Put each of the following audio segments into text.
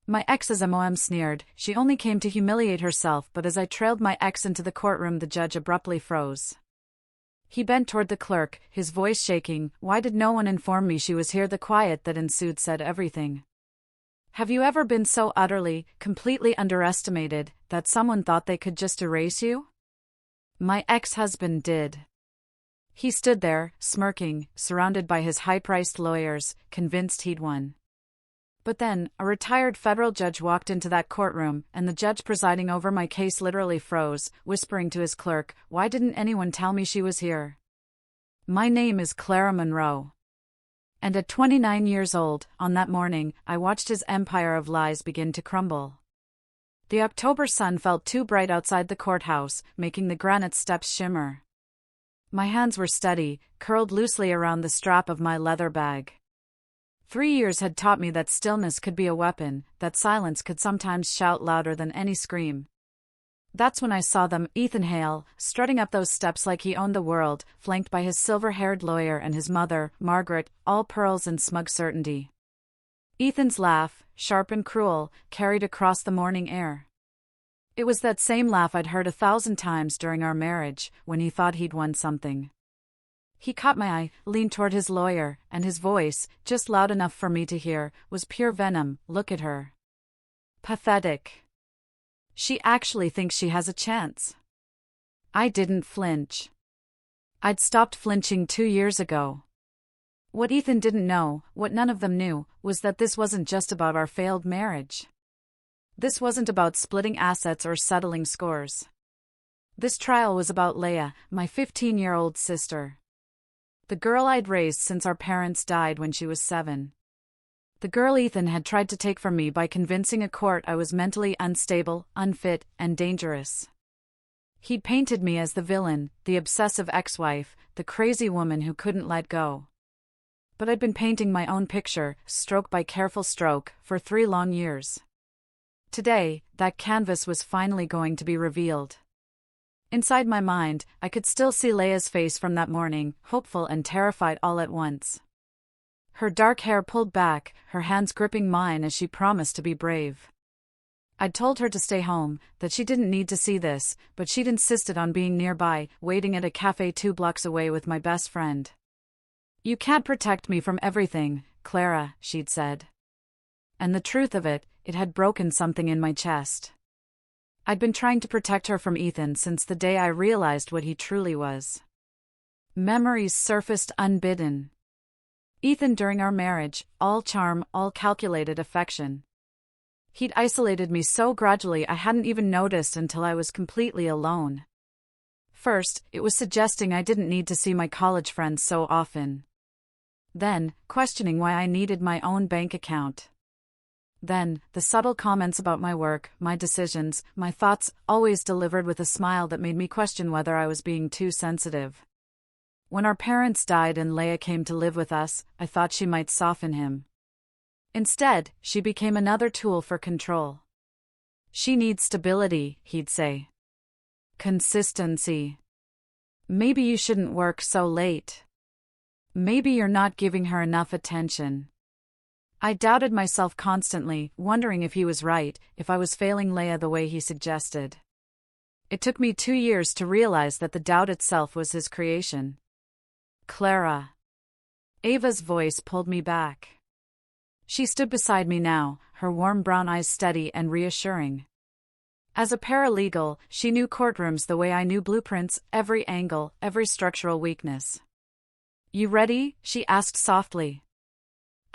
My ex is MOM sneered. She only came to humiliate herself, but as I trailed my ex into the courtroom, the judge abruptly froze. He bent toward the clerk, his voice shaking. Why did no one inform me she was here? The quiet that ensued said everything. Have you ever been so utterly, completely underestimated, that someone thought they could just erase you? My ex-husband did. He stood there, smirking, surrounded by his high-priced lawyers, convinced he'd won. But then, a retired federal judge walked into that courtroom, and the judge presiding over my case literally froze, whispering to his clerk, "Why didn't anyone tell me she was here? My name is Clara Monroe." And at 29 years old, on that morning, I watched his empire of lies begin to crumble. The October sun felt too bright outside the courthouse, making the granite steps shimmer. My hands were steady, curled loosely around the strap of my leather bag. 3 years had taught me that stillness could be a weapon, that silence could sometimes shout louder than any scream. That's when I saw them, Ethan Hale, strutting up those steps like he owned the world, flanked by his silver-haired lawyer and his mother, Margaret, all pearls and smug certainty. Ethan's laugh, sharp and cruel, carried across the morning air. It was that same laugh I'd heard 1,000 times during our marriage, when he thought he'd won something. He caught my eye, leaned toward his lawyer, and his voice, just loud enough for me to hear, was pure venom. Look at her. Pathetic. She actually thinks she has a chance. I didn't flinch. I'd stopped flinching 2 years ago. What Ethan didn't know, what none of them knew, was that this wasn't just about our failed marriage. This wasn't about splitting assets or settling scores. This trial was about Leah, my 15-year-old sister. The girl I'd raised since our parents died when she was 7. The girl Ethan had tried to take from me by convincing a court I was mentally unstable, unfit, and dangerous. He'd painted me as the villain, the obsessive ex-wife, the crazy woman who couldn't let go. But I'd been painting my own picture, stroke by careful stroke, for 3 long years. Today, that canvas was finally going to be revealed. Inside my mind, I could still see Leah's face from that morning, hopeful and terrified all at once. Her dark hair pulled back, her hands gripping mine as she promised to be brave. I'd told her to stay home, that she didn't need to see this, but she'd insisted on being nearby, waiting at a cafe 2 blocks away with my best friend. "You can't protect me from everything, Clara," she'd said. And the truth of it, it had broken something in my chest. I'd been trying to protect her from Ethan since the day I realized what he truly was. Memories surfaced unbidden. Ethan during our marriage, all charm, all calculated affection. He'd isolated me so gradually I hadn't even noticed until I was completely alone. First, it was suggesting I didn't need to see my college friends so often. Then, questioning why I needed my own bank account. Then, the subtle comments about my work, my decisions, my thoughts, always delivered with a smile that made me question whether I was being too sensitive. When our parents died and Leah came to live with us, I thought she might soften him. Instead, she became another tool for control. "She needs stability," he'd say. "Consistency. Maybe you shouldn't work so late. Maybe you're not giving her enough attention." I doubted myself constantly, wondering if he was right, if I was failing Leah the way he suggested. It took me 2 years to realize that the doubt itself was his creation. "Clara." Ava's voice pulled me back. She stood beside me now, her warm brown eyes steady and reassuring. As a paralegal, she knew courtrooms the way I knew blueprints, every angle, every structural weakness. "You ready?" she asked softly.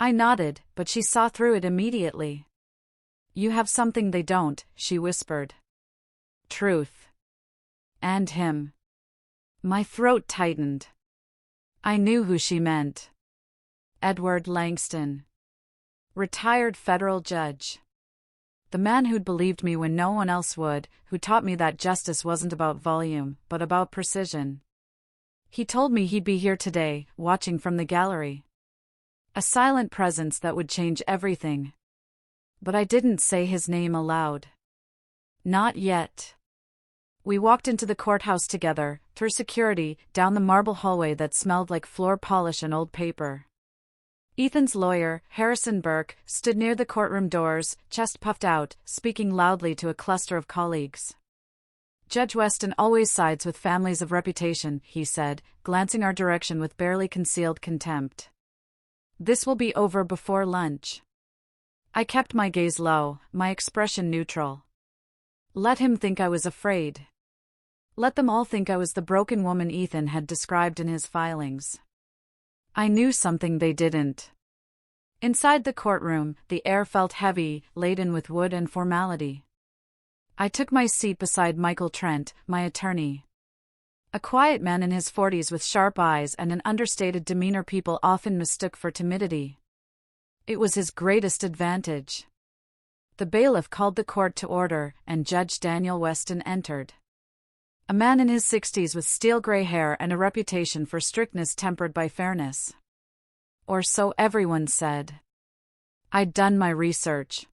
I nodded, but she saw through it immediately. "You have something they don't," she whispered. "Truth. And him." My throat tightened. I knew who she meant. Edward Langston. Retired federal judge. The man who'd believed me when no one else would, who taught me that justice wasn't about volume, but about precision. He told me he'd be here today, watching from the gallery. A silent presence that would change everything. But I didn't say his name aloud. Not yet. We walked into the courthouse together, through security, down the marble hallway that smelled like floor polish and old paper. Ethan's lawyer, Harrison Burke, stood near the courtroom doors, chest puffed out, speaking loudly to a cluster of colleagues. Judge Weston always sides with families of reputation, he said, glancing our direction with barely concealed contempt. This will be over before lunch. I kept my gaze low, my expression neutral. Let him think I was afraid. Let them all think I was the broken woman Ethan had described in his filings. I knew something they didn't. Inside the courtroom, the air felt heavy, laden with wood and formality. I took my seat beside Michael Trent, my attorney. A quiet man in his 40s with sharp eyes and an understated demeanor people often mistook for timidity. It was his greatest advantage. The bailiff called the court to order, and Judge Daniel Weston entered. A man in his 60s with steel-gray hair and a reputation for strictness tempered by fairness. Or so everyone said. I'd done my research.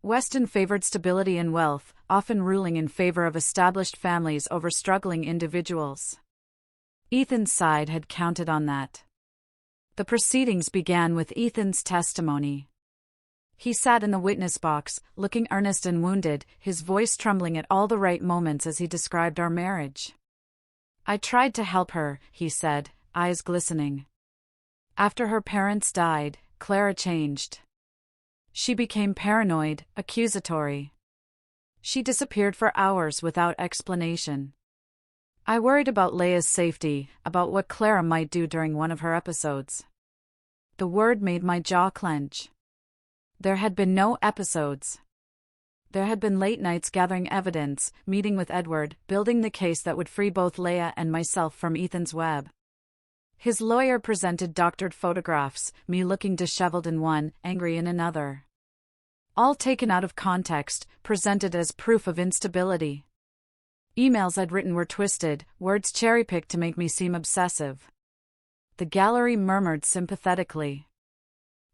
Weston favored stability and wealth, often ruling in favor of established families over struggling individuals. Ethan's side had counted on that. The proceedings began with Ethan's testimony. He sat in the witness box, looking earnest and wounded, his voice trembling at all the right moments as he described our marriage. I tried to help her, he said, eyes glistening. After her parents died, Clara changed. She became paranoid, accusatory. She disappeared for hours without explanation. I worried about Leia's safety, about what Clara might do during one of her episodes. The word made my jaw clench. There had been no episodes. There had been late nights gathering evidence, meeting with Edward, building the case that would free both Leia and myself from Ethan's web. His lawyer presented doctored photographs, me looking disheveled in one, angry in another. All taken out of context, presented as proof of instability. Emails I'd written were twisted, words cherry-picked to make me seem obsessive. The gallery murmured sympathetically.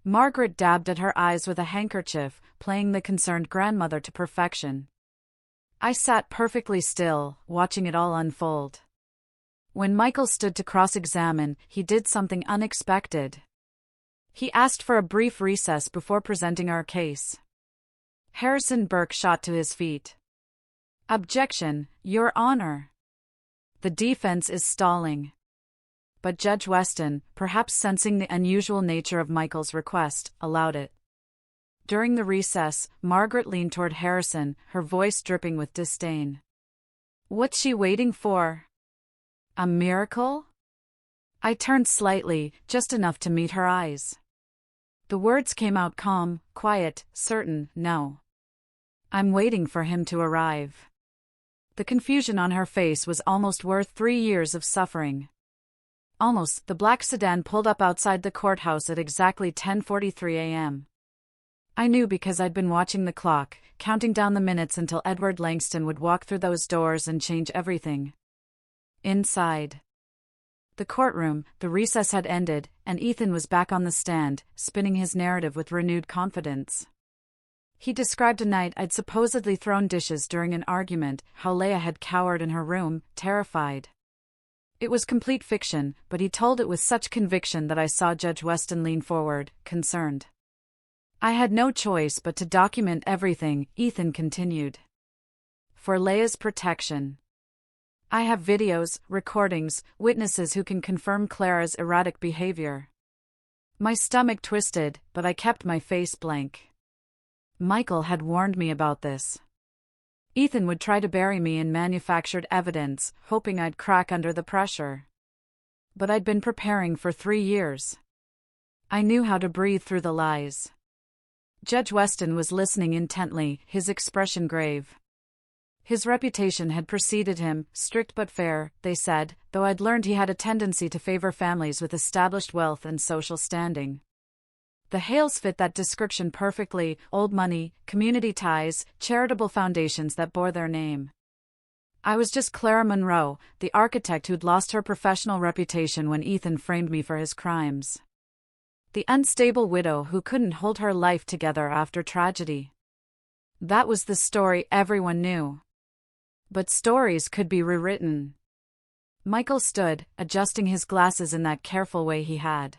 Margaret dabbed at her eyes with a handkerchief, playing the concerned grandmother to perfection. I sat perfectly still, watching it all unfold. When Michael stood to cross-examine, he did something unexpected. He asked for a brief recess before presenting our case. Harrison Burke shot to his feet. Objection, Your Honor. The defense is stalling. But Judge Weston, perhaps sensing the unusual nature of Michael's request, allowed it. During the recess, Margaret leaned toward Harrison, her voice dripping with disdain. What's she waiting for? A miracle? I turned slightly, just enough to meet her eyes. The words came out calm, quiet, certain, no. I'm waiting for him to arrive. The confusion on her face was almost worth 3 years of suffering. Almost, the black sedan pulled up outside the courthouse at exactly 10:43 a.m. I knew because I'd been watching the clock, counting down the minutes until Edward Langston would walk through those doors and change everything. Inside the courtroom, the recess had ended, and Ethan was back on the stand, spinning his narrative with renewed confidence. He described a night I'd supposedly thrown dishes during an argument, how Leia had cowered in her room, terrified. It was complete fiction, but he told it with such conviction that I saw Judge Weston lean forward, concerned. I had no choice but to document everything, Ethan continued. For Leia's protection. I have videos, recordings, witnesses who can confirm Clara's erratic behavior. My stomach twisted, but I kept my face blank. Michael had warned me about this. Ethan would try to bury me in manufactured evidence, hoping I'd crack under the pressure. But I'd been preparing for 3 years. I knew how to breathe through the lies. Judge Weston was listening intently, his expression grave. His reputation had preceded him, strict but fair, they said, though I'd learned he had a tendency to favor families with established wealth and social standing. The Hales fit that description perfectly: old money, community ties, charitable foundations that bore their name. I was just Clara Monroe, the architect who'd lost her professional reputation when Ethan framed me for his crimes. The unstable widow who couldn't hold her life together after tragedy. That was the story everyone knew. But stories could be rewritten. Michael stood, adjusting his glasses in that careful way he had.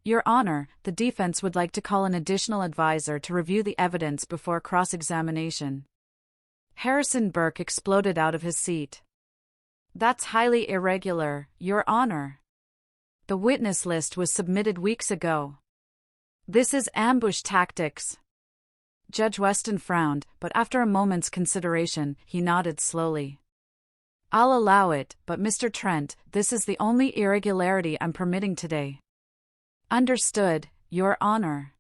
Your Honor, the defense would like to call an additional advisor to review the evidence before cross-examination. Harrison Burke exploded out of his seat. That's highly irregular, Your Honor. The witness list was submitted weeks ago. This is ambush tactics. Judge Weston frowned, but after a moment's consideration, he nodded slowly. I'll allow it, but Mr. Trent, this is the only irregularity I'm permitting today. Understood, Your Honor.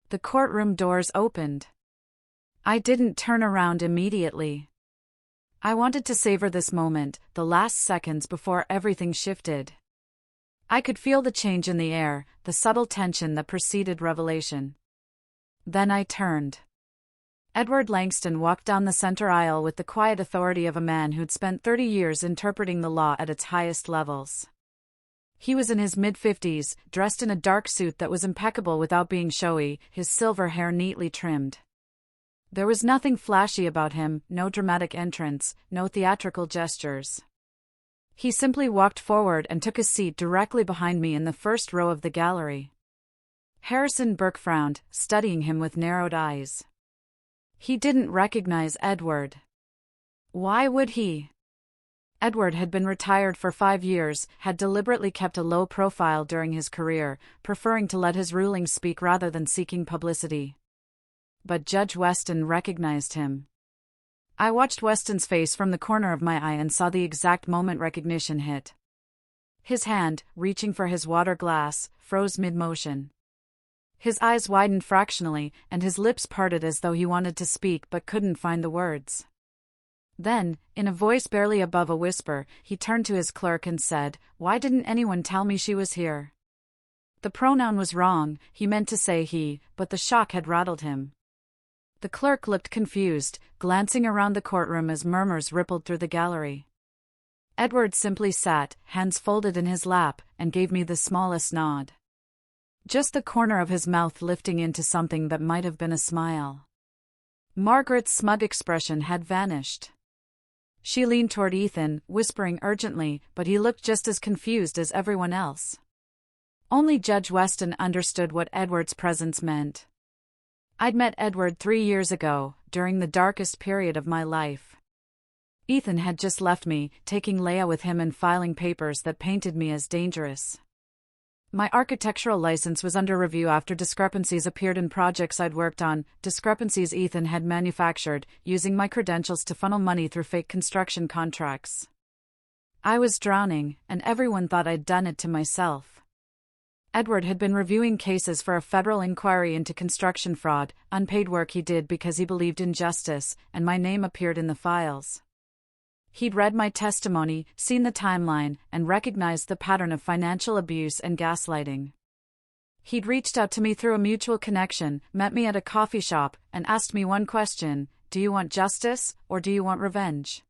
The courtroom doors opened. I didn't turn around immediately. I wanted to savor this moment, the last seconds before everything shifted. I could feel the change in the air, the subtle tension that preceded revelation. Then I turned. Edward Langston walked down the center aisle with the quiet authority of a man who'd spent 30 years interpreting the law at its highest levels. He was in his mid-50s, dressed in a dark suit that was impeccable without being showy, his silver hair neatly trimmed. There was nothing flashy about him, no dramatic entrance, no theatrical gestures. He simply walked forward and took a seat directly behind me in the first row of the gallery. Harrison Burke frowned, studying him with narrowed eyes. He didn't recognize Edward. Why would he? Edward had been retired for 5 years, had deliberately kept a low profile during his career, preferring to let his rulings speak rather than seeking publicity. But Judge Weston recognized him. I watched Weston's face from the corner of my eye and saw the exact moment recognition hit. His hand, reaching for his water glass, froze mid-motion. His eyes widened fractionally, and his lips parted as though he wanted to speak but couldn't find the words. Then, in a voice barely above a whisper, he turned to his clerk and said, "Why didn't anyone tell me she was here?" The pronoun was wrong, he meant to say he, but the shock had rattled him. The clerk looked confused, glancing around the courtroom as murmurs rippled through the gallery. Edward simply sat, hands folded in his lap, and gave me the smallest nod. Just the corner of his mouth lifting into something that might have been a smile. Margaret's smug expression had vanished. She leaned toward Ethan, whispering urgently, but he looked just as confused as everyone else. Only Judge Weston understood what Edward's presence meant. I'd met Edward 3 years ago, during the darkest period of my life. Ethan had just left me, taking Leia with him and filing papers that painted me as dangerous. My architectural license was under review after discrepancies appeared in projects I'd worked on, discrepancies Ethan had manufactured, using my credentials to funnel money through fake construction contracts. I was drowning, and everyone thought I'd done it to myself. Edward had been reviewing cases for a federal inquiry into construction fraud, unpaid work he did because he believed in justice, and my name appeared in the files. He'd read my testimony, seen the timeline, and recognized the pattern of financial abuse and gaslighting. He'd reached out to me through a mutual connection, met me at a coffee shop, and asked me one question: do you want justice, or do you want revenge?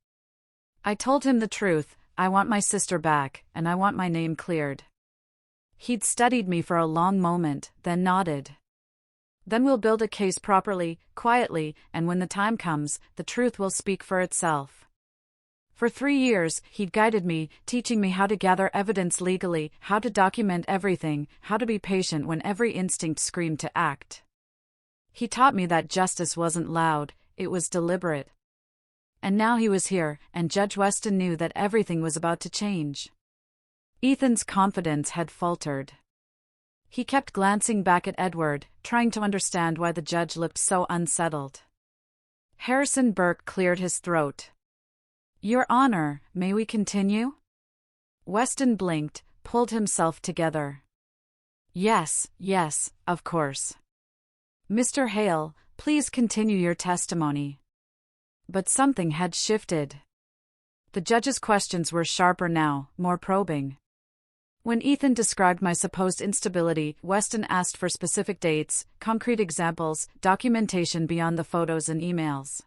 I told him the truth: I want my sister back, and I want my name cleared. He'd studied me for a long moment, then nodded. Then we'll build a case properly, quietly, and when the time comes, the truth will speak for itself. For 3 years, he'd guided me, teaching me how to gather evidence legally, how to document everything, how to be patient when every instinct screamed to act. He taught me that justice wasn't loud, it was deliberate. And now he was here, and Judge Weston knew that everything was about to change. Ethan's confidence had faltered. He kept glancing back at Edward, trying to understand why the judge looked so unsettled. Harrison Burke cleared his throat. "Your Honor, may we continue?" Weston blinked, pulled himself together. Yes, of course. Mr. Hale, please continue your testimony." But something had shifted. The judge's questions were sharper now, more probing. When Ethan described my supposed instability, Weston asked for specific dates, concrete examples, documentation beyond the photos and emails.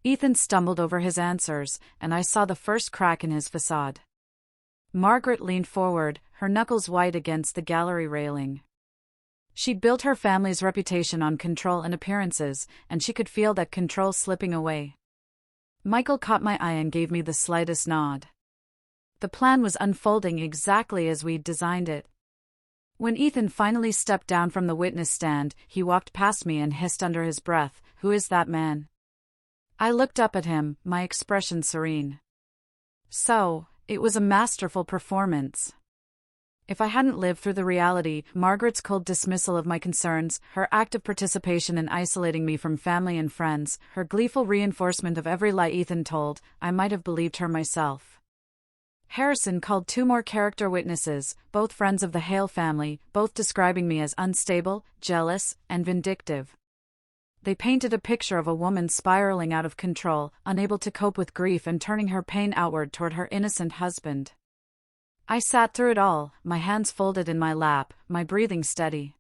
Ethan stumbled over his answers, and I saw the first crack in his facade. Margaret leaned forward, her knuckles white against the gallery railing. She'd built her family's reputation on control and appearances, and she could feel that control slipping away. Michael caught my eye and gave me the slightest nod. The plan was unfolding exactly as we'd designed it. When Ethan finally stepped down from the witness stand, he walked past me and hissed under his breath, "Who is that man?" I looked up at him, my expression serene. So, it was a masterful performance. If I hadn't lived through the reality, Margaret's cold dismissal of my concerns, her active participation in isolating me from family and friends, her gleeful reinforcement of every lie Ethan told, I might have believed her myself. Harrison called 2 more character witnesses, both friends of the Hale family, both describing me as unstable, jealous, and vindictive. They painted a picture of a woman spiraling out of control, unable to cope with grief and turning her pain outward toward her innocent husband. I sat through it all, my hands folded in my lap, my breathing steady.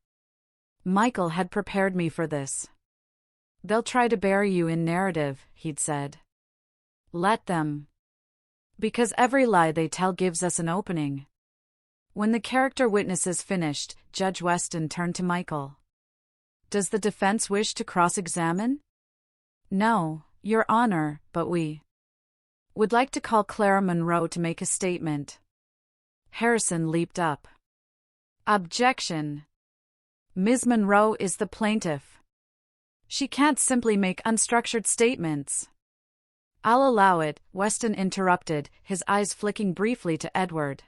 Michael had prepared me for this. "They'll try to bury you in narrative," he'd said. "Let them. Because every lie they tell gives us an opening." When the character witnesses finished, Judge Weston turned to Michael. "Does the defense wish to cross-examine?" "No, Your Honor, but we would like to call Clara Monroe to make a statement." Harrison leaped up. "Objection. Ms. Monroe is the plaintiff. She can't simply make unstructured statements." "I'll allow it," Weston interrupted, his eyes flicking briefly to Edward.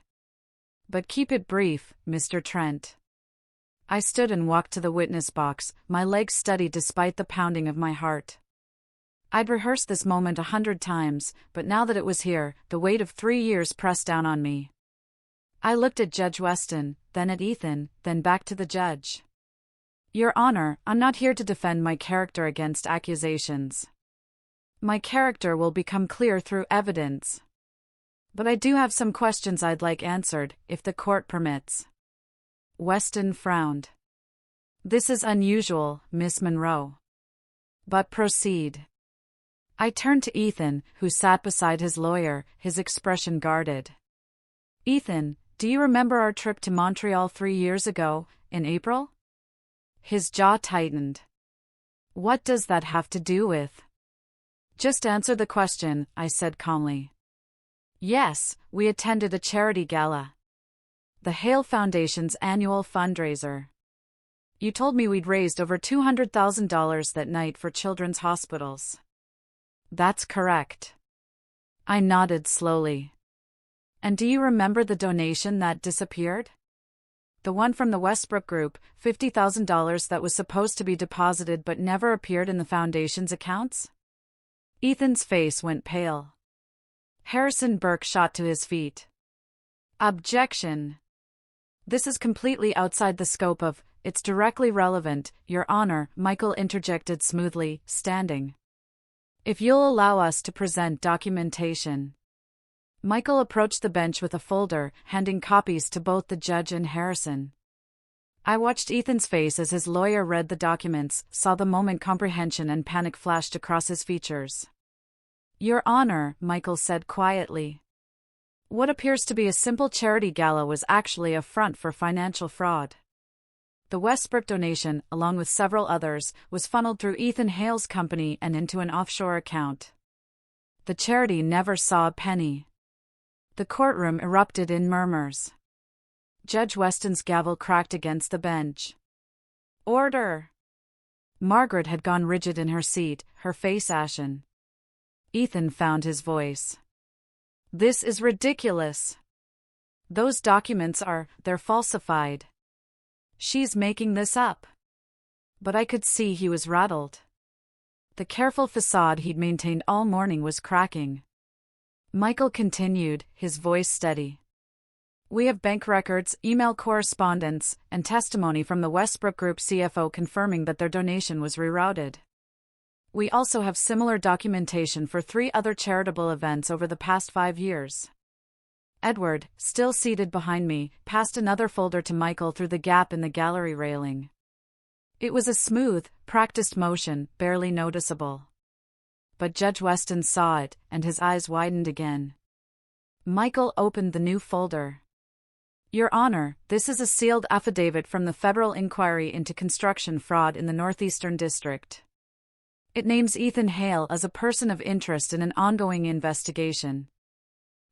"But keep it brief, Mr. Trent." I stood and walked to the witness box, my legs steady despite the pounding of my heart. I'd rehearsed this moment 100 times, but now that it was here, the weight of 3 years pressed down on me. I looked at Judge Weston, then at Ethan, then back to the judge. "Your Honor, I'm not here to defend my character against accusations. My character will become clear through evidence. But I do have some questions I'd like answered, if the court permits." Weston frowned. "This is unusual, Miss Monroe. But proceed." I turned to Ethan, who sat beside his lawyer, his expression guarded. "Ethan, do you remember our trip to Montreal 3 years ago, in April?" His jaw tightened. "What does that have to do with?" "Just answer the question," I said calmly. "Yes, we attended a charity gala. The Hale Foundation's annual fundraiser. You told me we'd raised over $200,000 that night for children's hospitals." "That's correct." I nodded slowly. "And do you remember the donation that disappeared? The one from the Westbrook Group, $50,000 that was supposed to be deposited but never appeared in the foundation's accounts?" Ethan's face went pale. Harrison Burke shot to his feet. "Objection. This is completely outside the scope of, it's directly relevant, Your Honor," Michael interjected smoothly, standing. "If you'll allow us to present documentation." Michael approached the bench with a folder, handing copies to both the judge and Harrison. I watched Ethan's face as his lawyer read the documents, saw the moment comprehension and panic flashed across his features. "Your Honor," Michael said quietly. "What appears to be a simple charity gala was actually a front for financial fraud. The Westbrook donation, along with several others, was funneled through Ethan Hale's company and into an offshore account. The charity never saw a penny." The courtroom erupted in murmurs. Judge Weston's gavel cracked against the bench. "Order!" Margaret had gone rigid in her seat, her face ashen. Ethan found his voice. "This is ridiculous. Those documents they're falsified. She's making this up." But I could see he was rattled. The careful facade he'd maintained all morning was cracking. Michael continued, his voice steady. "We have bank records, email correspondence, and testimony from the Westbrook Group CFO confirming that their donation was rerouted. We also have similar documentation for 3 other charitable events over the past 5 years." Edward, still seated behind me, passed another folder to Michael through the gap in the gallery railing. It was a smooth, practiced motion, barely noticeable. But Judge Weston saw it, and his eyes widened again. Michael opened the new folder. "Your Honor, this is a sealed affidavit from the Federal Inquiry into Construction Fraud in the Northeastern District. It names Ethan Hale as a person of interest in an ongoing investigation."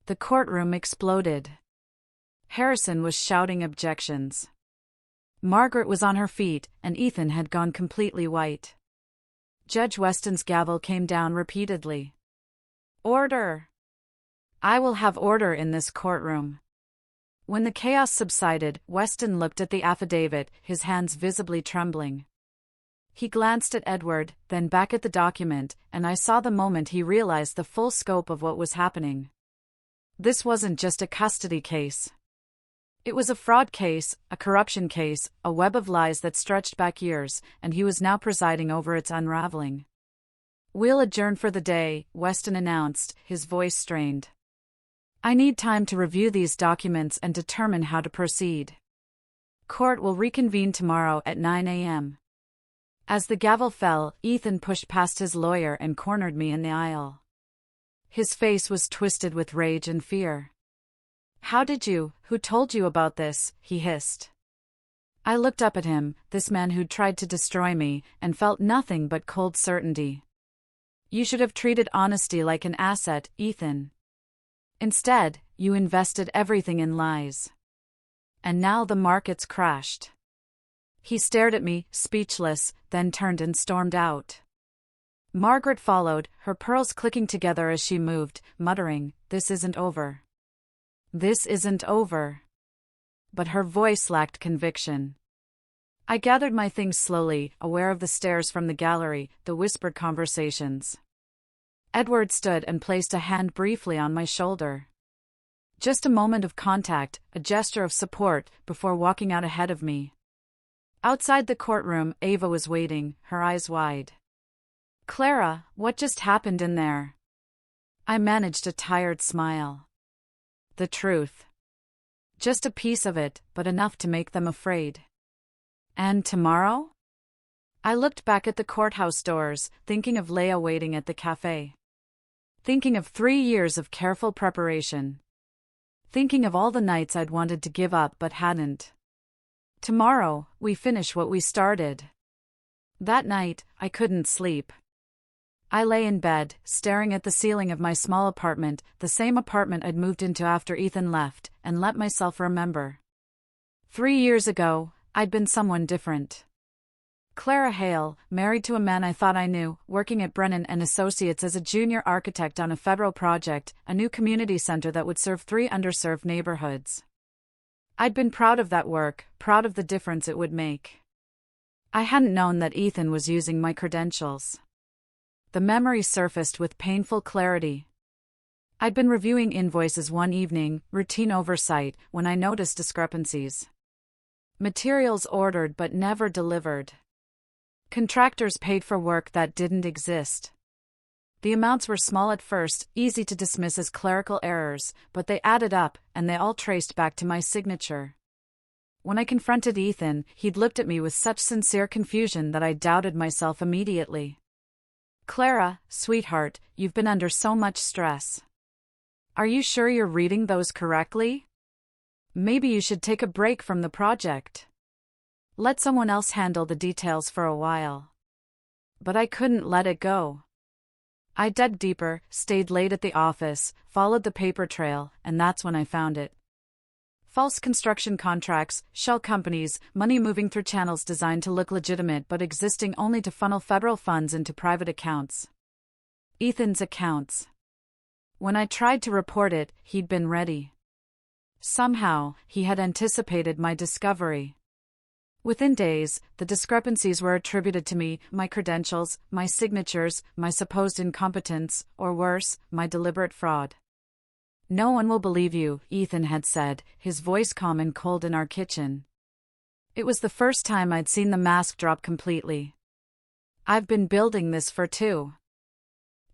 The courtroom exploded. Harrison was shouting objections. Margaret was on her feet, and Ethan had gone completely white. Judge Weston's gavel came down repeatedly. Order! I will have order in this courtroom. When the chaos subsided, Weston looked at the affidavit, his hands visibly trembling. He glanced at Edward, then back at the document, and I saw the moment he realized the full scope of what was happening. This wasn't just a custody case. It was a fraud case, a corruption case, a web of lies that stretched back years, and he was now presiding over its unraveling. We'll adjourn for the day, Weston announced, his voice strained. I need time to review these documents and determine how to proceed. Court will reconvene tomorrow at 9 a.m. As the gavel fell, Ethan pushed past his lawyer and cornered me in the aisle. His face was twisted with rage and fear. Who told you about this? He hissed. I looked up at him, this man who'd tried to destroy me, and felt nothing but cold certainty. You should have treated honesty like an asset, Ethan. Instead, you invested everything in lies. And now the market's crashed. He stared at me, speechless, then turned and stormed out. Margaret followed, her pearls clicking together as she moved, muttering, "This isn't over. This isn't over." But her voice lacked conviction. I gathered my things slowly, aware of the stares from the gallery, the whispered conversations. Edward stood and placed a hand briefly on my shoulder. Just a moment of contact, a gesture of support, before walking out ahead of me. Outside the courtroom, Ava was waiting, her eyes wide. "Clara, what just happened in there?" I managed a tired smile. The truth. Just a piece of it, but enough to make them afraid. And tomorrow? I looked back at the courthouse doors, thinking of Leah waiting at the cafe. Thinking of 3 years of careful preparation. Thinking of all the nights I'd wanted to give up but hadn't. Tomorrow, we finish what we started. That night, I couldn't sleep. I lay in bed, staring at the ceiling of my small apartment, the same apartment I'd moved into after Ethan left, and let myself remember. 3 years ago, I'd been someone different. Clara Hale, married to a man I thought I knew, working at Brennan & Associates as a junior architect on a federal project, a new community center that would serve 3 underserved neighborhoods. I'd been proud of that work, proud of the difference it would make. I hadn't known that Ethan was using my credentials. The memory surfaced with painful clarity. I'd been reviewing invoices one evening, routine oversight, when I noticed discrepancies. Materials ordered but never delivered. Contractors paid for work that didn't exist. The amounts were small at first, easy to dismiss as clerical errors, but they added up, and they all traced back to my signature. When I confronted Ethan, he'd looked at me with such sincere confusion that I doubted myself immediately. "Clara, sweetheart, you've been under so much stress. Are you sure you're reading those correctly? Maybe you should take a break from the project. Let someone else handle the details for a while." But I couldn't let it go. I dug deeper, stayed late at the office, followed the paper trail, and that's when I found it. False construction contracts, shell companies, money moving through channels designed to look legitimate but existing only to funnel federal funds into private accounts. Ethan's accounts. When I tried to report it, he'd been ready. Somehow, he had anticipated my discovery. Within days, the discrepancies were attributed to me, my credentials, my signatures, my supposed incompetence, or worse, my deliberate fraud. "No one will believe you," Ethan had said, his voice calm and cold in our kitchen. It was the first time I'd seen the mask drop completely. "I've been building this for 2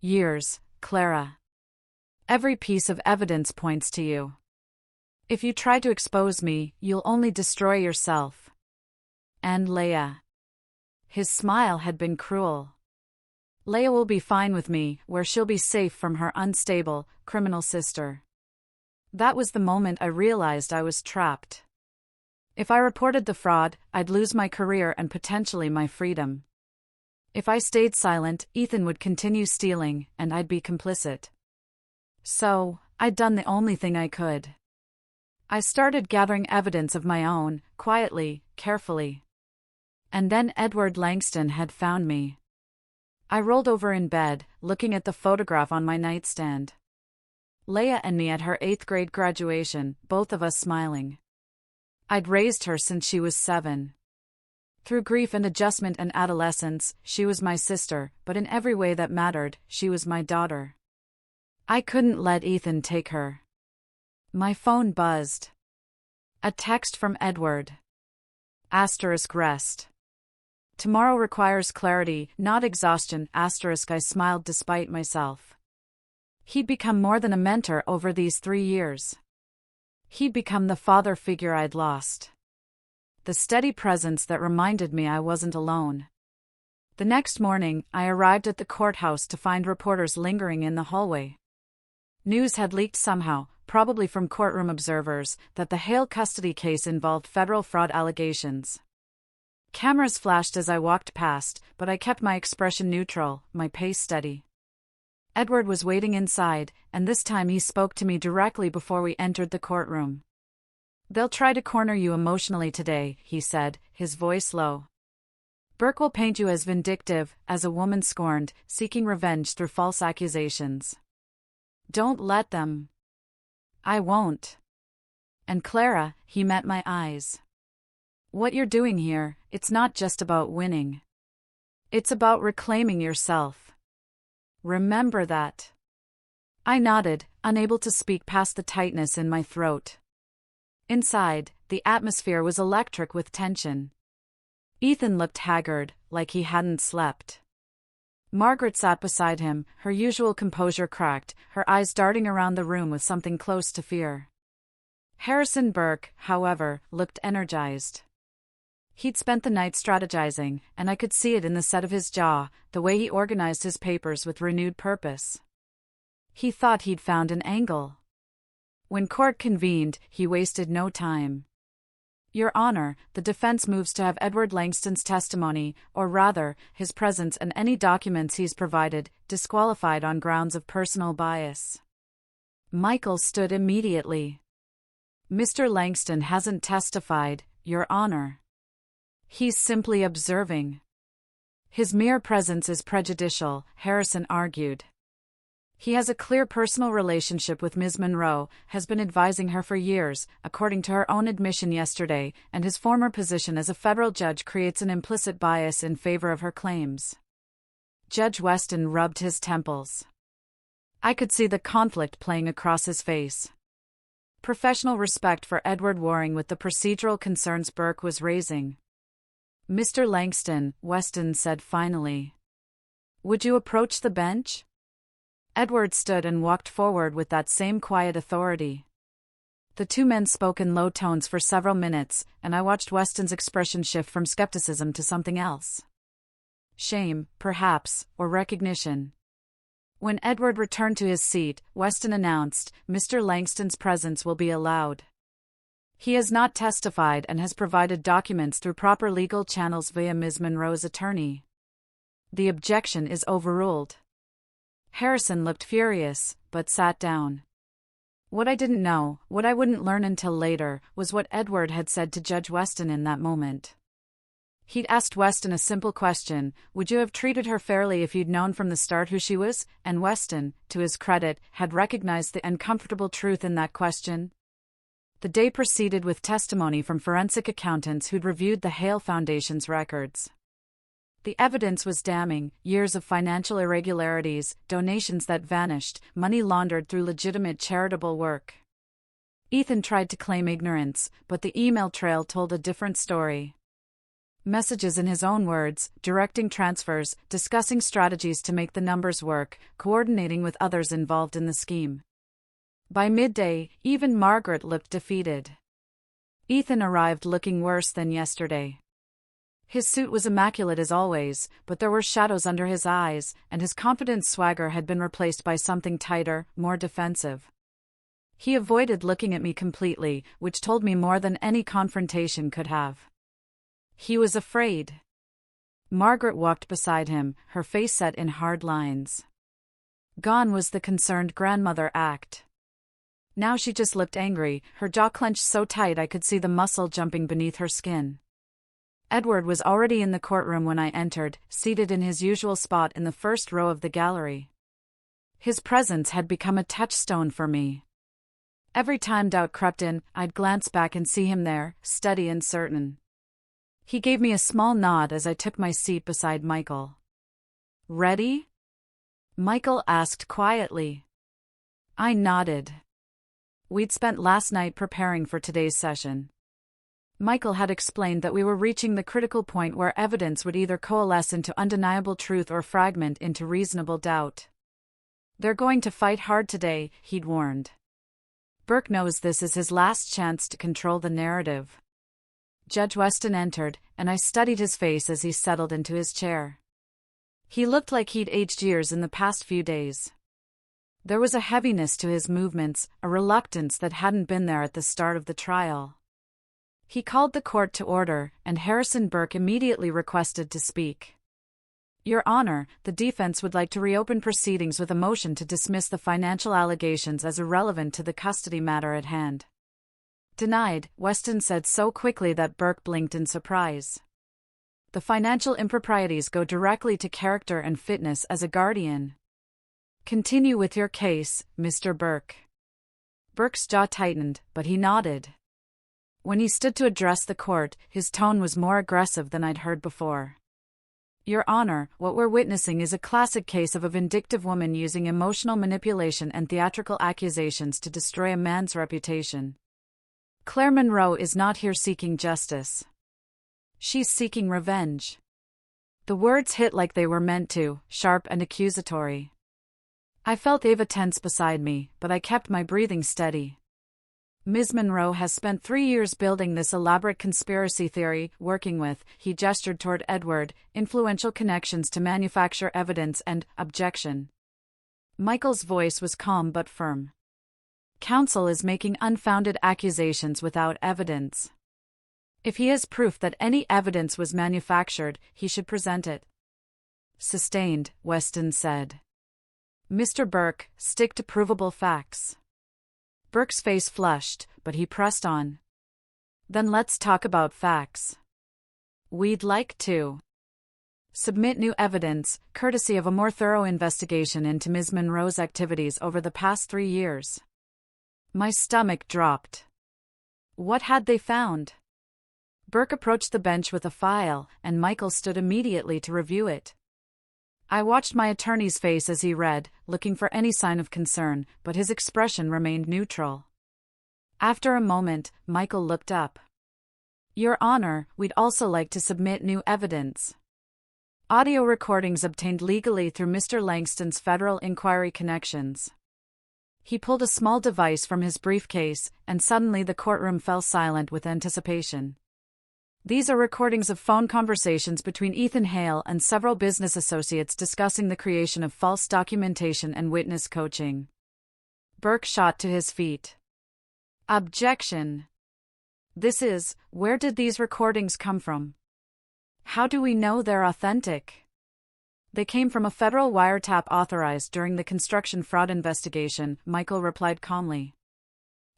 years, Clara. Every piece of evidence points to you. If you try to expose me, you'll only destroy yourself. And Leah." His smile had been cruel. "Leah will be fine with me, where she'll be safe from her unstable, criminal sister." That was the moment I realized I was trapped. If I reported the fraud, I'd lose my career and potentially my freedom. If I stayed silent, Ethan would continue stealing, and I'd be complicit. So, I'd done the only thing I could. I started gathering evidence of my own, quietly, carefully. And then Edward Langston had found me. I rolled over in bed, looking at the photograph on my nightstand. Leia and me at her 8th grade graduation, both of us smiling. I'd raised her since she was 7. Through grief and adjustment and adolescence, she was my sister, but in every way that mattered, she was my daughter. I couldn't let Ethan take her. My phone buzzed. A text from Edward. *rest. Tomorrow requires clarity, not exhaustion. I smiled despite myself. He'd become more than a mentor over these 3 years. He'd become the father figure I'd lost. The steady presence that reminded me I wasn't alone. The next morning, I arrived at the courthouse to find reporters lingering in the hallway. News had leaked somehow, probably from courtroom observers, that the Hale custody case involved federal fraud allegations. Cameras flashed as I walked past, but I kept my expression neutral, my pace steady. Edward was waiting inside, and this time he spoke to me directly before we entered the courtroom. "They'll try to corner you emotionally today," he said, his voice low. "Burke will paint you as vindictive, as a woman scorned, seeking revenge through false accusations. Don't let them." "I won't." "And Clara," he met my eyes. "What you're doing here, it's not just about winning. It's about reclaiming yourself. Remember that." I nodded, unable to speak past the tightness in my throat. Inside, the atmosphere was electric with tension. Ethan looked haggard, like he hadn't slept. Margaret sat beside him, her usual composure cracked, her eyes darting around the room with something close to fear. Harrison Burke, however, looked energized. He'd spent the night strategizing, and I could see it in the set of his jaw, the way he organized his papers with renewed purpose. He thought he'd found an angle. When court convened, he wasted no time. "Your Honor, the defense moves to have Edward Langston's testimony, or rather, his presence and any documents he's provided, disqualified on grounds of personal bias." Michael stood immediately. "Mr. Langston hasn't testified, Your Honor. He's simply observing." "His mere presence is prejudicial," Harrison argued. "He has a clear personal relationship with Ms. Monroe, has been advising her for years, according to her own admission yesterday, and his former position as a federal judge creates an implicit bias in favor of her claims." Judge Weston rubbed his temples. I could see the conflict playing across his face. Professional respect for Edward warring with the procedural concerns Burke was raising. "Mr. Langston," Weston said finally, "would you approach the bench?" Edward stood and walked forward with that same quiet authority. The two men spoke in low tones for several minutes, and I watched Weston's expression shift from skepticism to something else. Shame, perhaps, or recognition. When Edward returned to his seat, Weston announced, "Mr. Langston's presence will be allowed. He has not testified and has provided documents through proper legal channels via Ms. Monroe's attorney. The objection is overruled." Harrison looked furious, but sat down. What I didn't know, what I wouldn't learn until later, was what Edward had said to Judge Weston in that moment. He'd asked Weston a simple question: would you have treated her fairly if you'd known from the start who she was? And Weston, to his credit, had recognized the uncomfortable truth in that question. The day proceeded with testimony from forensic accountants who'd reviewed the Hale Foundation's records. The evidence was damning: years of financial irregularities, donations that vanished, money laundered through legitimate charitable work. Ethan tried to claim ignorance, but the email trail told a different story. Messages in his own words, directing transfers, discussing strategies to make the numbers work, coordinating with others involved in the scheme. By midday, even Margaret looked defeated. Ethan arrived looking worse than yesterday. His suit was immaculate as always, but there were shadows under his eyes, and his confident swagger had been replaced by something tighter, more defensive. He avoided looking at me completely, which told me more than any confrontation could have. He was afraid. Margaret walked beside him, her face set in hard lines. Gone was the concerned grandmother act. Now she just looked angry, her jaw clenched so tight I could see the muscle jumping beneath her skin. Edward was already in the courtroom when I entered, seated in his usual spot in the first row of the gallery. His presence had become a touchstone for me. Every time doubt crept in, I'd glance back and see him there, steady and certain. He gave me a small nod as I took my seat beside Michael. "Ready?" Michael asked quietly. I nodded. We'd spent last night preparing for today's session. Michael had explained that we were reaching the critical point where evidence would either coalesce into undeniable truth or fragment into reasonable doubt. "They're going to fight hard today," he'd warned. "Burke knows this is his last chance to control the narrative." Judge Weston entered, and I studied his face as he settled into his chair. He looked like he'd aged years in the past few days. There was a heaviness to his movements, a reluctance that hadn't been there at the start of the trial. He called the court to order, and Harrison Burke immediately requested to speak. "Your Honor, the defense would like to reopen proceedings with a motion to dismiss the financial allegations as irrelevant to the custody matter at hand." "Denied," Weston said so quickly that Burke blinked in surprise. "The financial improprieties go directly to character and fitness as a guardian." "Continue with your case, Mr. Burke." Burke's jaw tightened, but he nodded. When he stood to address the court, his tone was more aggressive than I'd heard before. "Your Honor, what we're witnessing is a classic case of a vindictive woman using emotional manipulation and theatrical accusations to destroy a man's reputation. Claire Monroe is not here seeking justice. She's seeking revenge." The words hit like they were meant to, sharp and accusatory. I felt Ava tense beside me, but I kept my breathing steady. "Ms. Monroe has spent 3 years building this elaborate conspiracy theory, working with," he gestured toward Edward, "influential connections to manufacture evidence and objection." Michael's voice was calm but firm. "Counsel is making unfounded accusations without evidence. If he has proof that any evidence was manufactured, he should present it." "Sustained," Weston said. "Mr. Burke, stick to provable facts." Burke's face flushed, but he pressed on. "Then let's talk about facts." "We'd like to submit new evidence, courtesy of a more thorough investigation into Ms. Monroe's activities over the past 3 years." My stomach dropped. What had they found? Burke approached the bench with a file, and Michael stood immediately to review it. I watched my attorney's face as he read, looking for any sign of concern, but his expression remained neutral. After a moment, Michael looked up. "Your Honor, we'd also like to submit new evidence. Audio recordings obtained legally through Mr. Langston's federal inquiry connections." He pulled a small device from his briefcase, and suddenly the courtroom fell silent with anticipation. "These are recordings of phone conversations between Ethan Hale and several business associates discussing the creation of false documentation and witness coaching." Burke shot to his feet. "Objection. Where did these recordings come from? How do we know they're authentic?" "They came from a federal wiretap authorized during the construction fraud investigation," Michael replied calmly.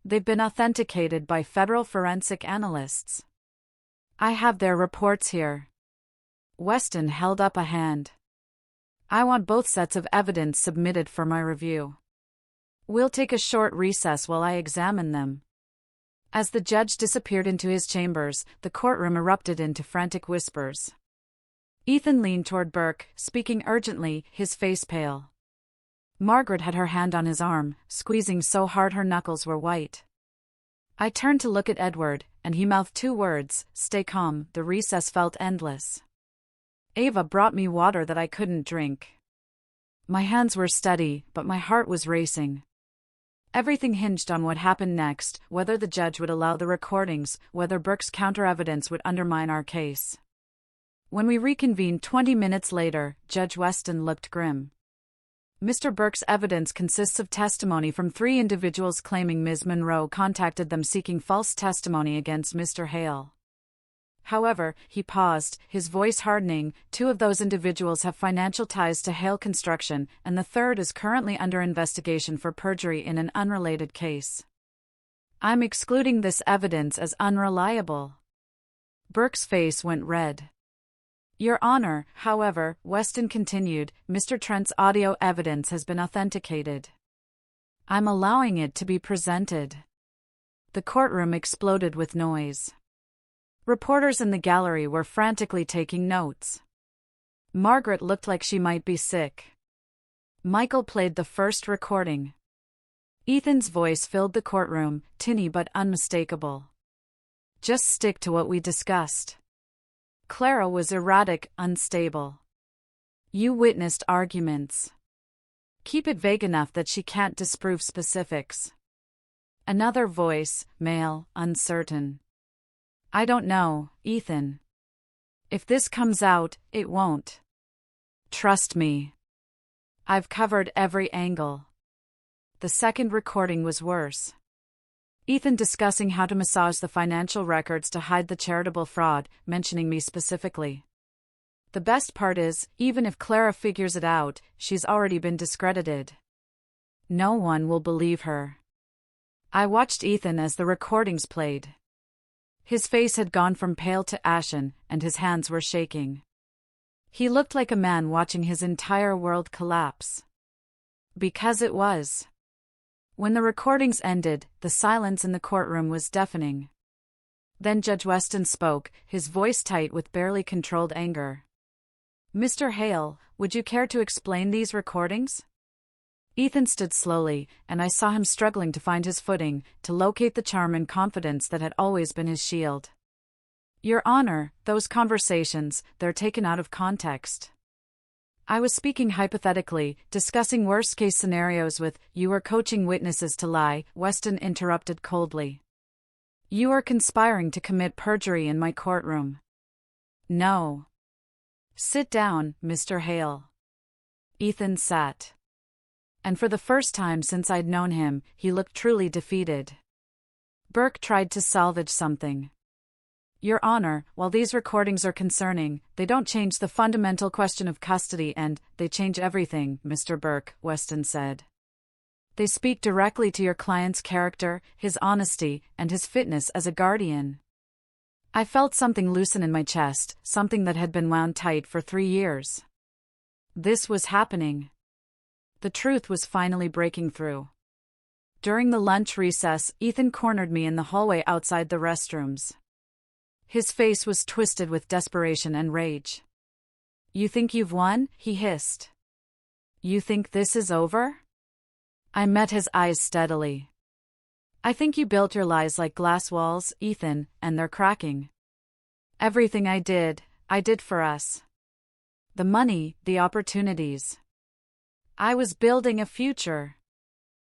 "They've been authenticated by federal forensic analysts. I have their reports here." Weston held up a hand. "I want both sets of evidence submitted for my review. We'll take a short recess while I examine them." As the judge disappeared into his chambers, the courtroom erupted into frantic whispers. Ethan leaned toward Burke, speaking urgently, his face pale. Margaret had her hand on his arm, squeezing so hard her knuckles were white. I turned to look at Edward, and he mouthed 2 words, "Stay calm." The recess felt endless. Ava brought me water that I couldn't drink. My hands were steady, but my heart was racing. Everything hinged on what happened next, whether the judge would allow the recordings, whether Burke's counter-evidence would undermine our case. When we reconvened 20 minutes later, Judge Weston looked grim. "Mr. Burke's evidence consists of testimony from 3 individuals claiming Ms. Monroe contacted them seeking false testimony against Mr. Hale. However, he paused, his voice hardening. 2 of those individuals have financial ties to Hale Construction, and the third is currently under investigation for perjury in an unrelated case. I'm excluding this evidence as unreliable. Burke's face went red. Your Honor, however, Weston continued, Mr. Trent's audio evidence has been authenticated. I'm allowing it to be presented. The courtroom exploded with noise. Reporters in the gallery were frantically taking notes. Margaret looked like she might be sick. Michael played the first recording. Ethan's voice filled the courtroom, tinny but unmistakable. Just stick to what we discussed. Clara was erratic, unstable. You witnessed arguments. Keep it vague enough that she can't disprove specifics. Another voice, male, uncertain. I don't know, Ethan. If this comes out, it won't. Trust me. I've covered every angle. The second recording was worse. Ethan discussing how to massage the financial records to hide the charitable fraud, mentioning me specifically. The best part is, even if Clara figures it out, she's already been discredited. No one will believe her. I watched Ethan as the recordings played. His face had gone from pale to ashen, and his hands were shaking. He looked like a man watching his entire world collapse. Because it was. When the recordings ended, the silence in the courtroom was deafening. Then Judge Weston spoke, his voice tight with barely controlled anger. Mr. Hale, would you care to explain these recordings? Ethan stood slowly, and I saw him struggling to find his footing, to locate the charm and confidence that had always been his shield. Your Honor, those conversations, they're taken out of context. I was speaking hypothetically, discussing worst-case scenarios with, you are coaching witnesses to lie, Weston interrupted coldly. You are conspiring to commit perjury in my courtroom. No. Sit down, Mr. Hale. Ethan sat. And for the first time since I'd known him, he looked truly defeated. Burke tried to salvage something. Your Honor, while these recordings are concerning, they don't change the fundamental question of custody and, they change everything, Mr. Burke, Weston said. They speak directly to your client's character, his honesty, and his fitness as a guardian. I felt something loosen in my chest, something that had been wound tight for 3 years. This was happening. The truth was finally breaking through. During the lunch recess, Ethan cornered me in the hallway outside the restrooms. His face was twisted with desperation and rage. You think you've won? He hissed. You think this is over? I met his eyes steadily. I think you built your lies like glass walls, Ethan, and they're cracking. Everything I did for us. The money, the opportunities. I was building a future.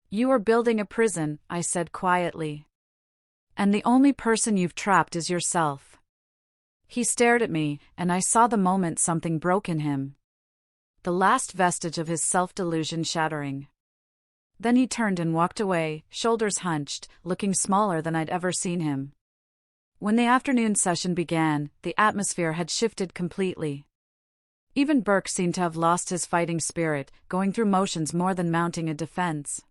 You are building a prison, I said quietly. And the only person you've trapped is yourself. He stared at me, and I saw the moment something broke in him. The last vestige of his self-delusion shattering. Then he turned and walked away, shoulders hunched, looking smaller than I'd ever seen him. When the afternoon session began, the atmosphere had shifted completely. Even Burke seemed to have lost his fighting spirit, going through motions more than mounting a defense.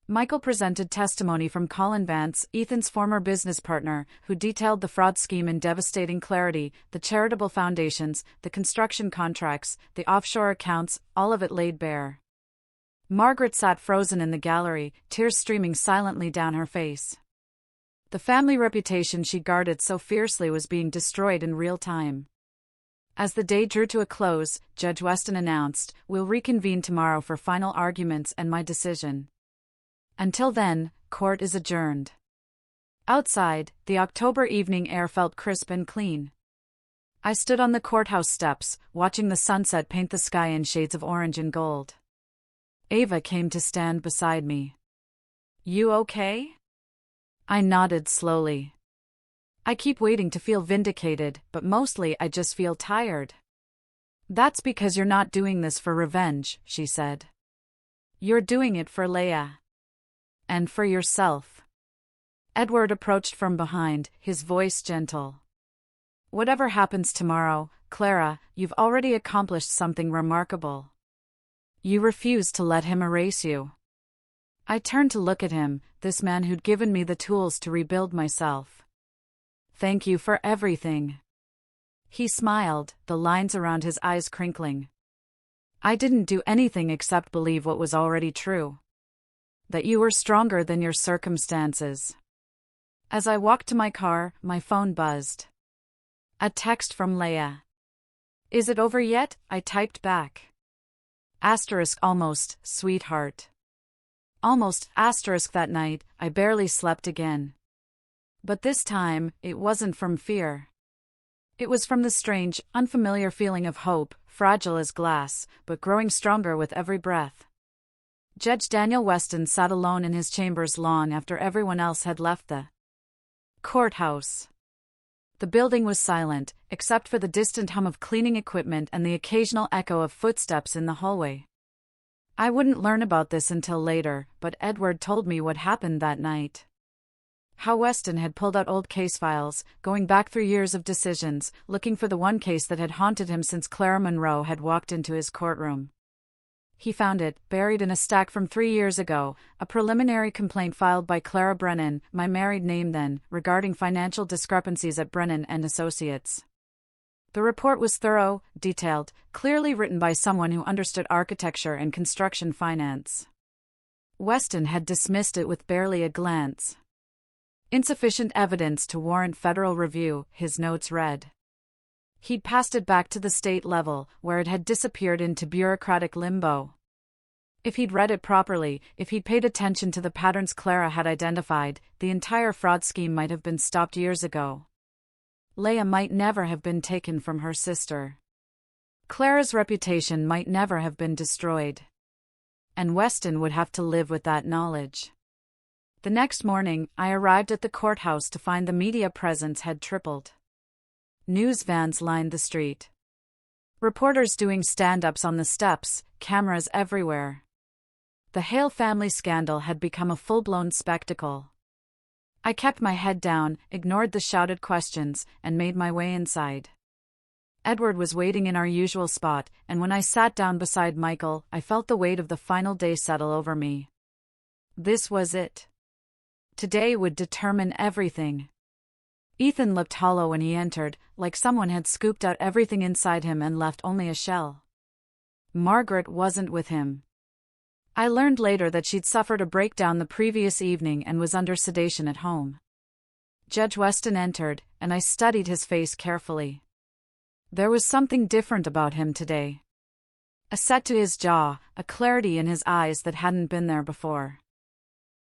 Michael presented testimony from Colin Vance, Ethan's former business partner, who detailed the fraud scheme in devastating clarity, the charitable foundations, the construction contracts, the offshore accounts, all of it laid bare. Margaret sat frozen in the gallery, tears streaming silently down her face. The family reputation she guarded so fiercely was being destroyed in real time. As the day drew to a close, Judge Weston announced, "We'll reconvene tomorrow for final arguments and my decision. Until then, court is adjourned." Outside, the October evening air felt crisp and clean. I stood on the courthouse steps, watching the sunset paint the sky in shades of orange and gold. Ava came to stand beside me. You okay? I nodded slowly. I keep waiting to feel vindicated, but mostly I just feel tired. That's because you're not doing this for revenge, she said. You're doing it for Leia. And for yourself. Edward approached from behind, his voice gentle. Whatever happens tomorrow, Clara, you've already accomplished something remarkable. You refuse to let him erase you. I turned to look at him, this man who'd given me the tools to rebuild myself. Thank you for everything. He smiled, the lines around his eyes crinkling. I didn't do anything except believe what was already true. That you were stronger than your circumstances. As I walked to my car, my phone buzzed. A text from Leia. Is it over yet? I typed back. Almost, sweetheart. Almost, that night, I barely slept again. But this time, it wasn't from fear. It was from the strange, unfamiliar feeling of hope, fragile as glass, but growing stronger with every breath. Judge Daniel Weston sat alone in his chambers long after everyone else had left the courthouse. The building was silent, except for the distant hum of cleaning equipment and the occasional echo of footsteps in the hallway. I wouldn't learn about this until later, but Edward told me what happened that night. How Weston had pulled out old case files, going back through years of decisions, looking for the one case that had haunted him since Clara Monroe had walked into his courtroom. He found it, buried in a stack from 3 years ago, a preliminary complaint filed by Clara Brennan, my married name then, regarding financial discrepancies at Brennan and Associates. The report was thorough, detailed, clearly written by someone who understood architecture and construction finance. Weston had dismissed it with barely a glance. Insufficient evidence to warrant federal review, his notes read. He'd passed it back to the state level, where it had disappeared into bureaucratic limbo. If he'd read it properly, if he'd paid attention to the patterns Clara had identified, the entire fraud scheme might have been stopped years ago. Leia might never have been taken from her sister. Clara's reputation might never have been destroyed. And Weston would have to live with that knowledge. The next morning, I arrived at the courthouse to find the media presence had tripled. News vans lined the street. Reporters doing stand-ups on the steps, cameras everywhere. The Hale family scandal had become a full-blown spectacle. I kept my head down, ignored the shouted questions, and made my way inside. Edward was waiting in our usual spot, and when I sat down beside Michael, I felt the weight of the final day settle over me. This was it. Today would determine everything. Ethan looked hollow when he entered, like someone had scooped out everything inside him and left only a shell. Margaret wasn't with him. I learned later that she'd suffered a breakdown the previous evening and was under sedation at home. Judge Weston entered, and I studied his face carefully. There was something different about him today. A set to his jaw, a clarity in his eyes that hadn't been there before.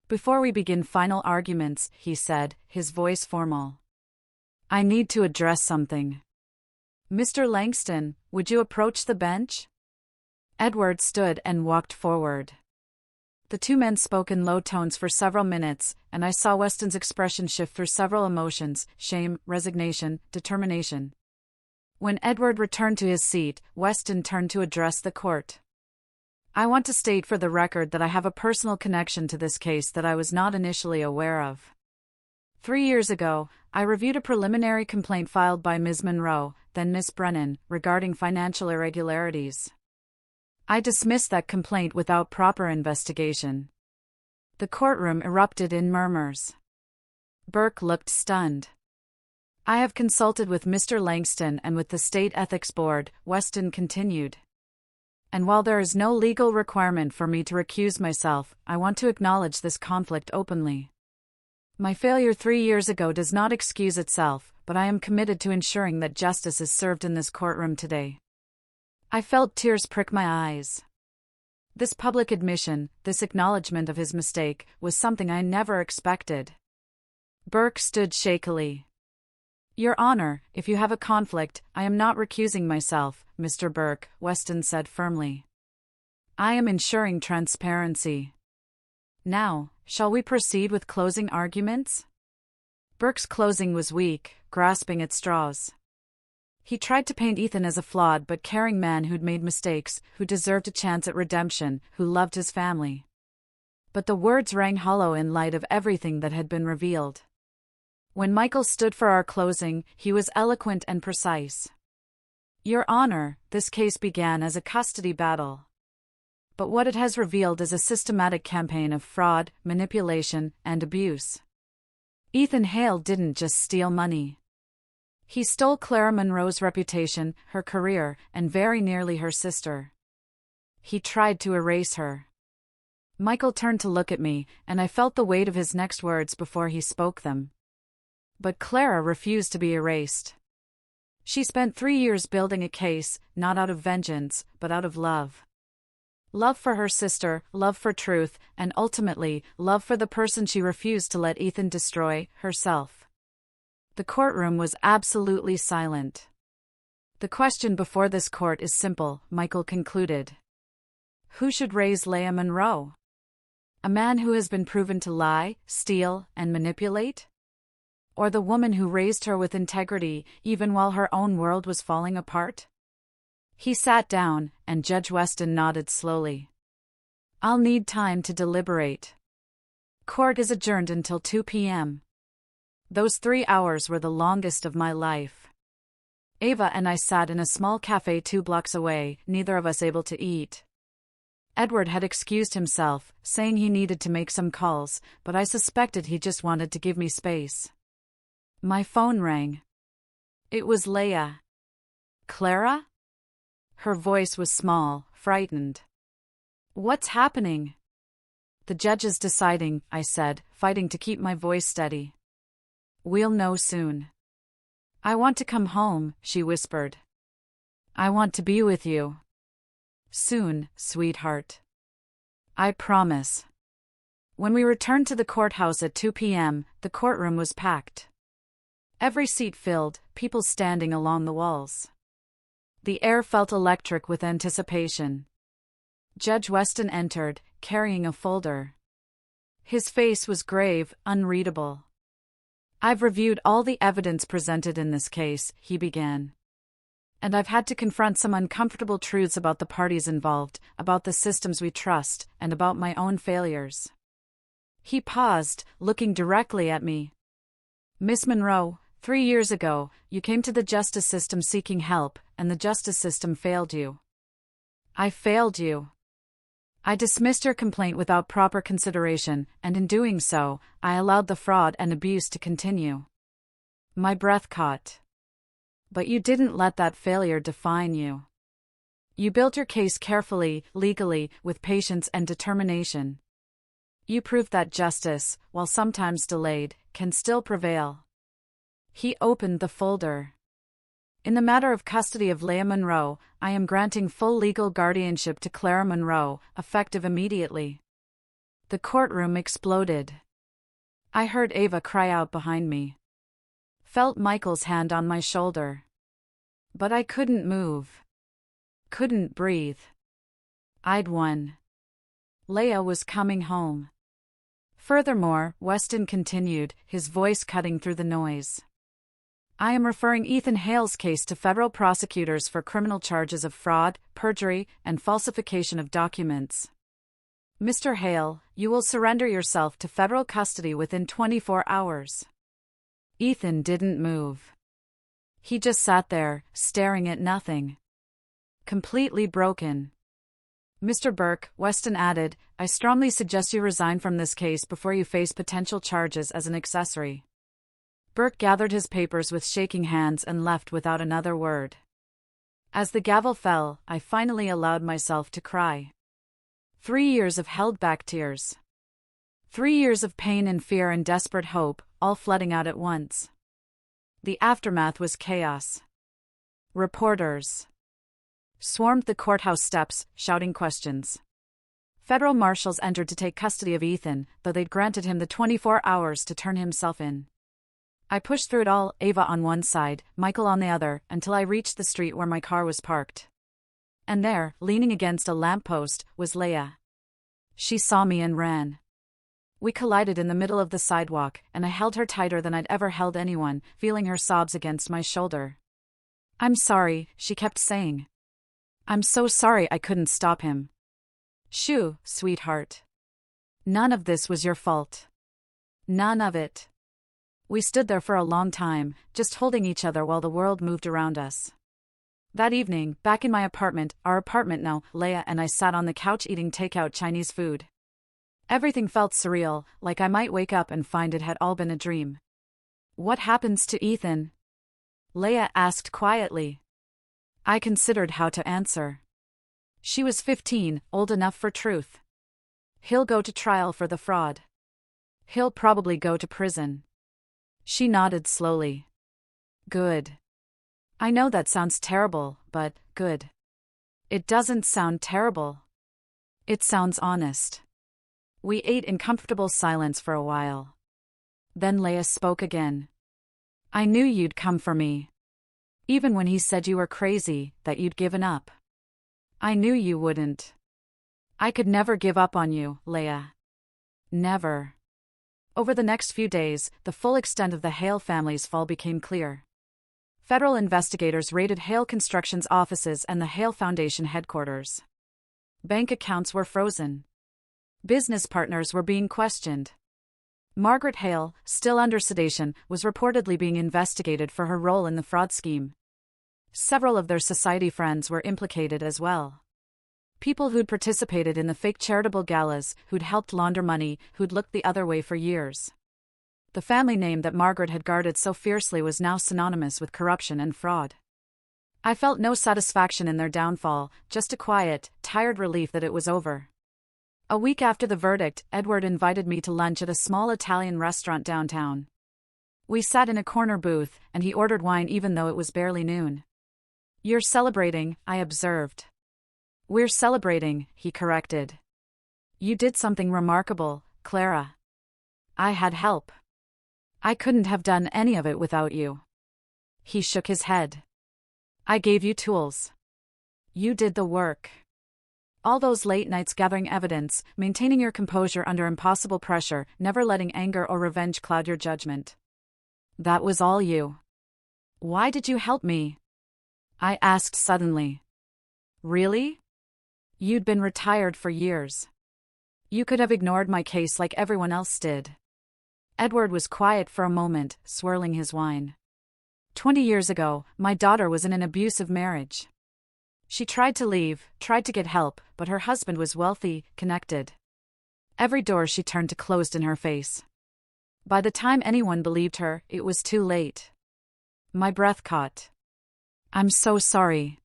Before we begin final arguments, he said, his voice formal. I need to address something. Mr. Langston, would you approach the bench? Edward stood and walked forward. The two men spoke in low tones for several minutes, and I saw Weston's expression shift through several emotions: shame, resignation, determination. When Edward returned to his seat, Weston turned to address the court. I want to state for the record that I have a personal connection to this case that I was not initially aware of. 3 years ago, I reviewed a preliminary complaint filed by Ms. Monroe, then Miss Brennan, regarding financial irregularities. I dismissed that complaint without proper investigation. The courtroom erupted in murmurs. Burke looked stunned. I have consulted with Mr. Langston and with the State Ethics Board, Weston continued. And while there is no legal requirement for me to recuse myself, I want to acknowledge this conflict openly. My failure 3 years ago does not excuse itself, but I am committed to ensuring that justice is served in this courtroom today. I felt tears prick my eyes. This public admission, this acknowledgement of his mistake, was something I never expected. Burke stood shakily. Your Honor, if you have a conflict, I am not recusing myself, Mr. Burke, Weston said firmly. I am ensuring transparency. Now, shall we proceed with closing arguments? Burke's closing was weak, grasping at straws. He tried to paint Ethan as a flawed but caring man who'd made mistakes, who deserved a chance at redemption, who loved his family. But the words rang hollow in light of everything that had been revealed. When Michael stood for our closing, he was eloquent and precise. Your Honor, this case began as a custody battle. But what it has revealed is a systematic campaign of fraud, manipulation, and abuse. Ethan Hale didn't just steal money. He stole Clara Monroe's reputation, her career, and very nearly her sister. He tried to erase her. Michael turned to look at me, and I felt the weight of his next words before he spoke them. But Clara refused to be erased. She spent 3 years building a case, not out of vengeance, but out of love. Love for her sister, love for truth, and ultimately, love for the person she refused to let Ethan destroy, herself. The courtroom was absolutely silent. The question before this court is simple, Michael concluded. Who should raise Leah Monroe? A man who has been proven to lie, steal, and manipulate? Or the woman who raised her with integrity, even while her own world was falling apart? He sat down, and Judge Weston nodded slowly. I'll need time to deliberate. Court is adjourned until 2 p.m. Those 3 hours were the longest of my life. Ava and I sat in a small cafe 2 blocks away, neither of us able to eat. Edward had excused himself, saying he needed to make some calls, but I suspected he just wanted to give me space. My phone rang. It was Leah. Clara? Her voice was small, frightened. What's happening? The judge is deciding, I said, fighting to keep my voice steady. We'll know soon. I want to come home, she whispered. I want to be with you. Soon, sweetheart. I promise. When we returned to the courthouse at 2 p.m., the courtroom was packed. Every seat filled, people standing along the walls. The air felt electric with anticipation. Judge Weston entered, carrying a folder. His face was grave, unreadable. I've reviewed all the evidence presented in this case, he began. And I've had to confront some uncomfortable truths about the parties involved, about the systems we trust, and about my own failures. He paused, looking directly at me. Miss Monroe, 3 years ago, you came to the justice system seeking help, and the justice system failed you. I failed you. I dismissed your complaint without proper consideration, and in doing so, I allowed the fraud and abuse to continue. My breath caught. But you didn't let that failure define you. You built your case carefully, legally, with patience and determination. You proved that justice, while sometimes delayed, can still prevail. He opened the folder. In the matter of custody of Leah Monroe, I am granting full legal guardianship to Clara Monroe, effective immediately. The courtroom exploded. I heard Ava cry out behind me. Felt Michael's hand on my shoulder. But I couldn't move. Couldn't breathe. I'd won. Leah was coming home. Furthermore, Weston continued, his voice cutting through the noise. I am referring Ethan Hale's case to federal prosecutors for criminal charges of fraud, perjury, and falsification of documents. Mr. Hale, you will surrender yourself to federal custody within 24 hours. Ethan didn't move. He just sat there, staring at nothing. Completely broken. Mr. Burke, Weston added, I strongly suggest you resign from this case before you face potential charges as an accessory. Burke gathered his papers with shaking hands and left without another word. As the gavel fell, I finally allowed myself to cry. 3 years of held-back tears. 3 years of pain and fear and desperate hope, all flooding out at once. The aftermath was chaos. Reporters swarmed the courthouse steps, shouting questions. Federal marshals entered to take custody of Ethan, though they'd granted him the 24 hours to turn himself in. I pushed through it all, Ava on one side, Michael on the other, until I reached the street where my car was parked. And there, leaning against a lamppost, was Leah. She saw me and ran. We collided in the middle of the sidewalk, and I held her tighter than I'd ever held anyone, feeling her sobs against my shoulder. I'm sorry, she kept saying. I'm so sorry I couldn't stop him. Shoo, sweetheart. None of this was your fault. None of it. We stood there for a long time, just holding each other while the world moved around us. That evening, back in my apartment, our apartment now, Leia and I sat on the couch eating takeout Chinese food. Everything felt surreal, like I might wake up and find it had all been a dream. "What happens to Ethan?" Leia asked quietly. I considered how to answer. She was 15, old enough for truth. "He'll go to trial for the fraud. He'll probably go to prison." She nodded slowly. "Good. I know that sounds terrible, but good." "It doesn't sound terrible. It sounds honest." We ate in comfortable silence for a while. Then Leia spoke again. "I knew you'd come for me. Even when he said you were crazy, that you'd given up. I knew you wouldn't. I could never give up on you, Leia. Never." Over the next few days, the full extent of the Hale family's fall became clear. Federal investigators raided Hale Construction's offices and the Hale Foundation headquarters. Bank accounts were frozen. Business partners were being questioned. Margaret Hale, still under sedation, was reportedly being investigated for her role in the fraud scheme. Several of their society friends were implicated as well. People who'd participated in the fake charitable galas, who'd helped launder money, who'd looked the other way for years. The family name that Margaret had guarded so fiercely was now synonymous with corruption and fraud. I felt no satisfaction in their downfall, just a quiet, tired relief that it was over. A week after the verdict, Edward invited me to lunch at a small Italian restaurant downtown. We sat in a corner booth, and he ordered wine even though it was barely noon. "You're celebrating," I observed. "We're celebrating," he corrected. "You did something remarkable, Clara. I had help. I couldn't have done any of it without you." He shook his head. "I gave you tools. You did the work. All those late nights gathering evidence, maintaining your composure under impossible pressure, never letting anger or revenge cloud your judgment. That was all you. Why did you help me?" I asked suddenly. "Really? You'd been retired for years. You could have ignored my case like everyone else did." Edward was quiet for a moment, swirling his wine. 20 years ago, my daughter was in an abusive marriage. She tried to leave, tried to get help, but her husband was wealthy, connected. Every door she turned to closed in her face. By the time anyone believed her, it was too late. My breath caught. "I'm so sorry."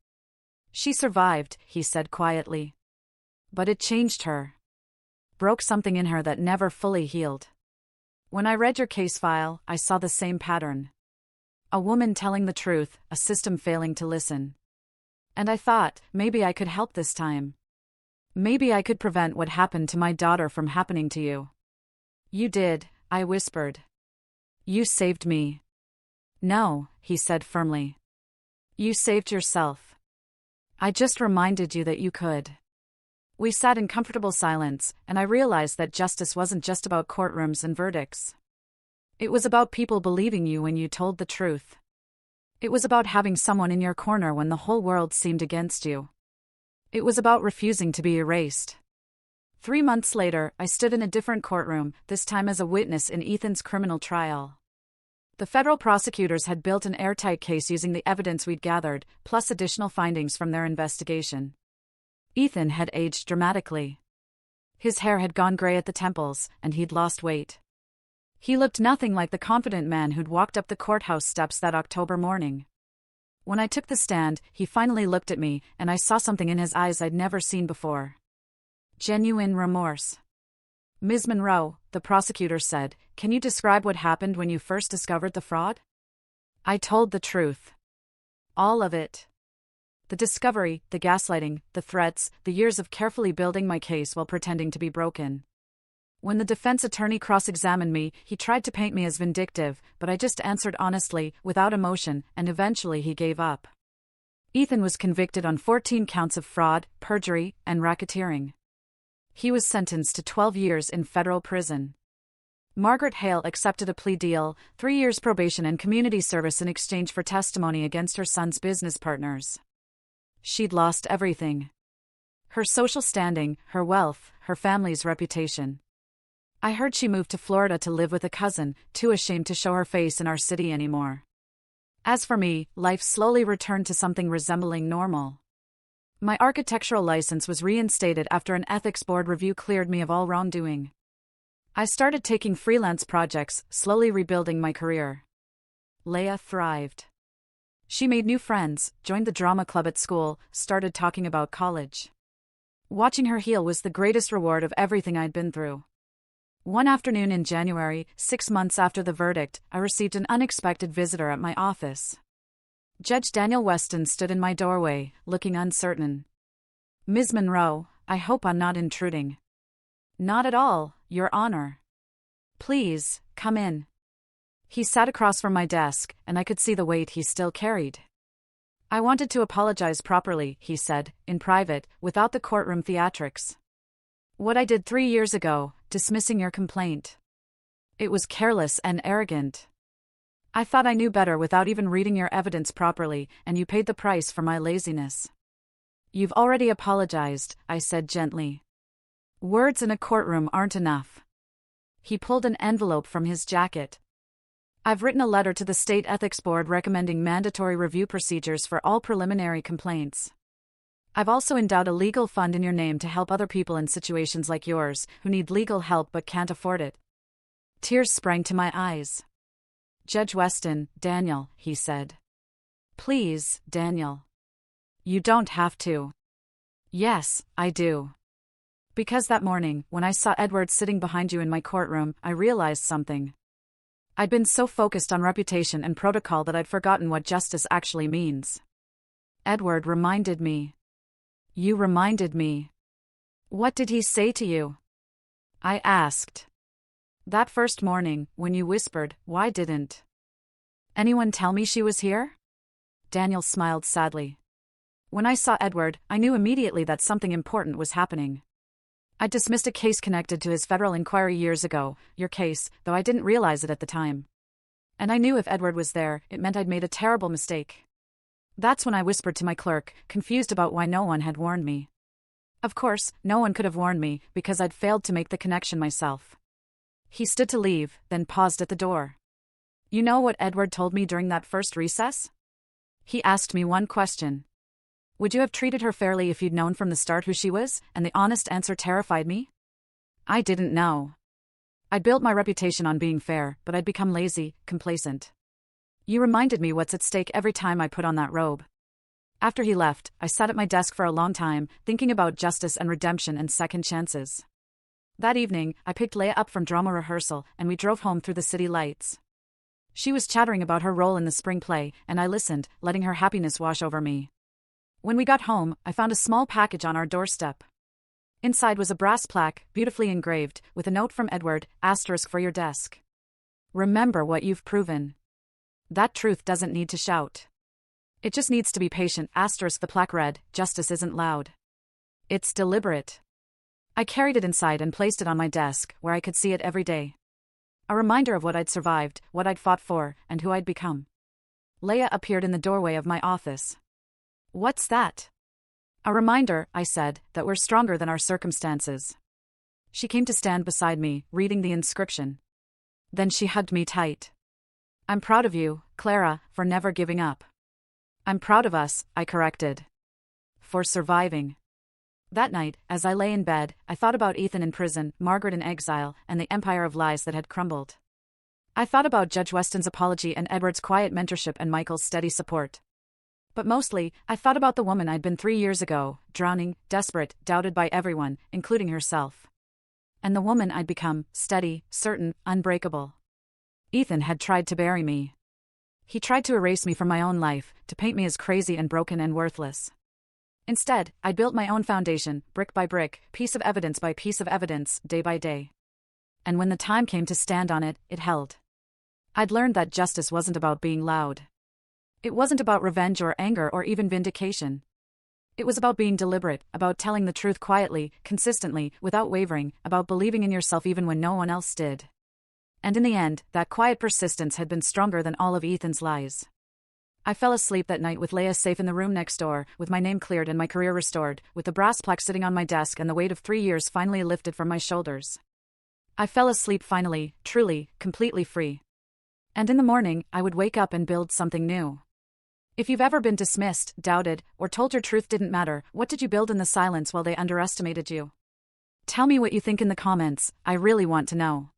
"She survived," he said quietly. "But it changed her. Broke something in her that never fully healed. When I read your case file, I saw the same pattern. A woman telling the truth, a system failing to listen. And I thought, maybe I could help this time. Maybe I could prevent what happened to my daughter from happening to you." "You did," I whispered. "You saved me." "No," he said firmly. "You saved yourself. I just reminded you that you could." We sat in comfortable silence, and I realized that justice wasn't just about courtrooms and verdicts. It was about people believing you when you told the truth. It was about having someone in your corner when the whole world seemed against you. It was about refusing to be erased. 3 months later, I stood in a different courtroom, this time as a witness in Ethan's criminal trial. The federal prosecutors had built an airtight case using the evidence we'd gathered, plus additional findings from their investigation. Ethan had aged dramatically. His hair had gone gray at the temples, and he'd lost weight. He looked nothing like the confident man who'd walked up the courthouse steps that October morning. When I took the stand, he finally looked at me, and I saw something in his eyes I'd never seen before. Genuine remorse. "Ms. Monroe," the prosecutor said, "can you describe what happened when you first discovered the fraud?" I told the truth. All of it. The discovery, the gaslighting, the threats, the years of carefully building my case while pretending to be broken. When the defense attorney cross-examined me, he tried to paint me as vindictive, but I just answered honestly, without emotion, and eventually he gave up. Ethan was convicted on 14 counts of fraud, perjury, and racketeering. He was sentenced to 12 years in federal prison. Margaret Hale accepted a plea deal, 3 years probation and community service in exchange for testimony against her son's business partners. She'd lost everything. Her social standing, her wealth, her family's reputation. I heard she moved to Florida to live with a cousin, too ashamed to show her face in our city anymore. As for me, life slowly returned to something resembling normal. My architectural license was reinstated after an ethics board review cleared me of all wrongdoing. I started taking freelance projects, slowly rebuilding my career. Leah thrived. She made new friends, joined the drama club at school, started talking about college. Watching her heal was the greatest reward of everything I'd been through. One afternoon in January, 6 months after the verdict, I received an unexpected visitor at my office. Judge Daniel Weston stood in my doorway, looking uncertain. "Ms. Monroe, I hope I'm not intruding." "Not at all, Your Honor." "Please, come in." He sat across from my desk, and I could see the weight he still carried. "I wanted to apologize properly," he said, "in private, without the courtroom theatrics. What I did 3 years ago, dismissing your complaint. It was careless and arrogant. I thought I knew better without even reading your evidence properly, and you paid the price for my laziness." "You've already apologized," I said gently. "Words in a courtroom aren't enough." He pulled an envelope from his jacket. "I've written a letter to the State Ethics Board recommending mandatory review procedures for all preliminary complaints. I've also endowed a legal fund in your name to help other people in situations like yours, who need legal help but can't afford it." Tears sprang to my eyes. "Judge Weston, Daniel," he said. "Please, Daniel. You don't have to." "Yes, I do. Because that morning, when I saw Edward sitting behind you in my courtroom, I realized something. I'd been so focused on reputation and protocol that I'd forgotten what justice actually means. Edward reminded me." "You reminded me. What did he say to you?" I asked. "That first morning, when you whispered, 'Why didn't anyone tell me she was here?'" Daniel smiled sadly. "When I saw Edward, I knew immediately that something important was happening. I dismissed a case connected to his federal inquiry years ago, your case, though I didn't realize it at the time. And I knew if Edward was there, it meant I'd made a terrible mistake. That's when I whispered to my clerk, confused about why no one had warned me. Of course, no one could have warned me, because I'd failed to make the connection myself." He stood to leave, then paused at the door. "You know what Edward told me during that first recess?" He asked me one question. "Would you have treated her fairly if you'd known from the start who she was?" And the honest answer terrified me. I didn't know. I'd built my reputation on being fair, but I'd become lazy, complacent. You reminded me what's at stake every time I put on that robe. After he left, I sat at my desk for a long time, thinking about justice and redemption and second chances. That evening, I picked Leah up from drama rehearsal, and we drove home through the city lights. She was chattering about her role in the spring play, and I listened, letting her happiness wash over me. When we got home, I found a small package on our doorstep. Inside was a brass plaque, beautifully engraved, with a note from Edward, * for your desk. "Remember what you've proven. That truth doesn't need to shout. It just needs to be patient. * The plaque read, "Justice isn't loud. It's deliberate." I carried it inside and placed it on my desk, where I could see it every day. A reminder of what I'd survived, what I'd fought for, and who I'd become. Leah appeared in the doorway of my office. "What's that?" "A reminder," I said, "that we're stronger than our circumstances." She came to stand beside me, reading the inscription. Then she hugged me tight. "I'm proud of you, Clara, for never giving up." "I'm proud of us," I corrected. "For surviving." That night, as I lay in bed, I thought about Ethan in prison, Margaret in exile, and the empire of lies that had crumbled. I thought about Judge Weston's apology and Edward's quiet mentorship and Michael's steady support. But mostly, I thought about the woman I'd been 3 years ago, drowning, desperate, doubted by everyone, including herself. And the woman I'd become, steady, certain, unbreakable. Ethan had tried to bury me. He tried to erase me from my own life, to paint me as crazy and broken and worthless. Instead, I built my own foundation, brick by brick, piece of evidence by piece of evidence, day by day. And when the time came to stand on it, it held. I'd learned that justice wasn't about being loud. It wasn't about revenge or anger or even vindication. It was about being deliberate, about telling the truth quietly, consistently, without wavering, about believing in yourself even when no one else did. And in the end, that quiet persistence had been stronger than all of Ethan's lies. I fell asleep that night with Leah safe in the room next door, with my name cleared and my career restored, with the brass plaque sitting on my desk and the weight of 3 years finally lifted from my shoulders. I fell asleep finally, truly, completely free. And in the morning, I would wake up and build something new. If you've ever been dismissed, doubted, or told your truth didn't matter, what did you build in the silence while they underestimated you? Tell me what you think in the comments, I really want to know.